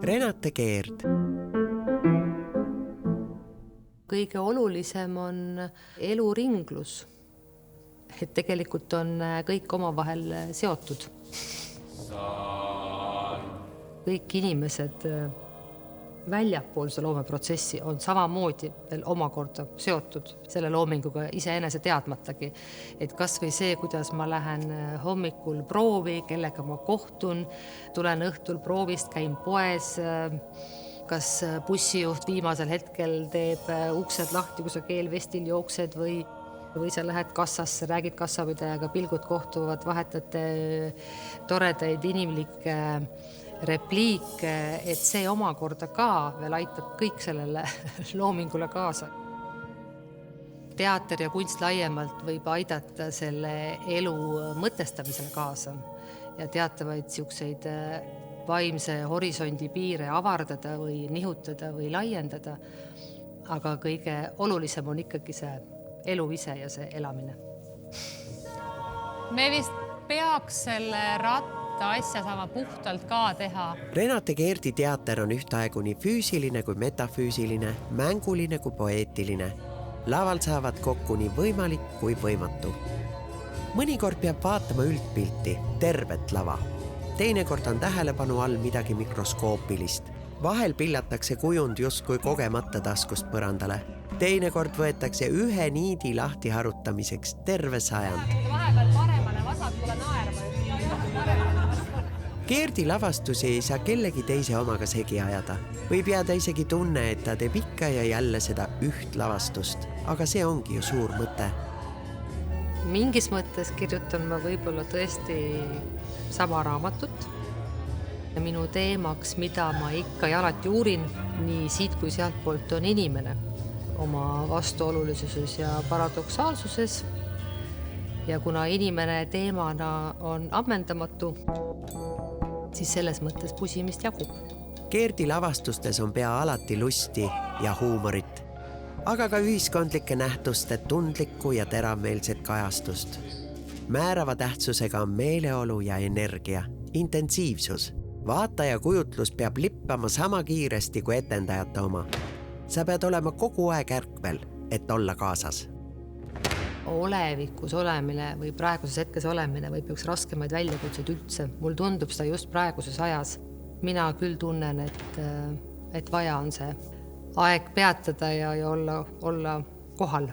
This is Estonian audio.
Renate Keerd. Kõige olulisem on eluringlus. Et tegelikult on kõik omavahel seotud. Kõik inimesed väljapool see loomeprotsessi on samamoodi veel omakorda seotud selle loominguga iseenese teadmatagi. Et kas või see, kuidas ma lähen hommikul proovi, kellega ma kohtun, tulen õhtul proovist, käin poes, kas bussijuht viimasel hetkel teeb uksed lahti, kui sa keelvestil jooksed või sa lähed kassasse, räägid kassapidajaga, pilgud kohtuvad, vahetate toredaid inimlikke repliike, et see omakorda ka veel aitab kõik sellele loomingule kaasa. Teater ja kunst laiemalt võib aidata selle elu mõtestamisele kaasa ja teatavaid siukseid vaimse horisondi piire avardada või nihutada või laiendada. Aga kõige olulisem on ikkagi see elu ise ja see elamine. Me vist peaks selle asja saama puhtalt ka teha. Renate Keerdi teater on ühtaegu nii füüsiline kui metafüüsiline, mänguline kui poeetiline. Laval saavad kokku nii võimalik kui võimatu. Mõnikord peab vaatama üldpilti, tervet lava. Teinekord on tähelepanu all midagi mikroskoopilist. Vahel pillatakse kujund justkui kogemata taskust põrandale. Teinekord võetakse ühe niidi lahti harutamiseks terve sajand. Vahepeal paremane vasakule naerma. Keerdi lavastusi ei saa kellegi teise omaga segi ajada. Võib jääda isegi tunne, et ta teeb ikka ja jälle seda üht lavastust. Aga see ongi ju suur mõte. Mingis mõttes kirjutan ma võib-olla tõesti sama raamatut. Ja minu teemaks, mida ma ikka ja alati uurin, nii siit kui sealt poolt on inimene. Oma vastuolulisuses ja paradoksaalsuses. Ja kuna inimene teemana on ammendamatu, siis selles mõttes pusimist jagub. Keerdi lavastustes on pea alati lusti ja huumorit, aga ka ühiskondlike nähtuste tundlikku ja teravmeelset kajastust. Määrava tähtsusega on meeleolu ja energia, intensiivsus. Vaataja kujutlus peab lippama sama kiiresti kui etendajate oma. Sa pead olema kogu aeg ärkvel, et olla kaasas. Olevikus olemine või praeguses hetkes olemine või peaks raskemaid väljakutseid üldse. Mul tundub seda just praeguses ajas. Mina küll tunnen, et vaja on see aeg peatada ja olla kohal.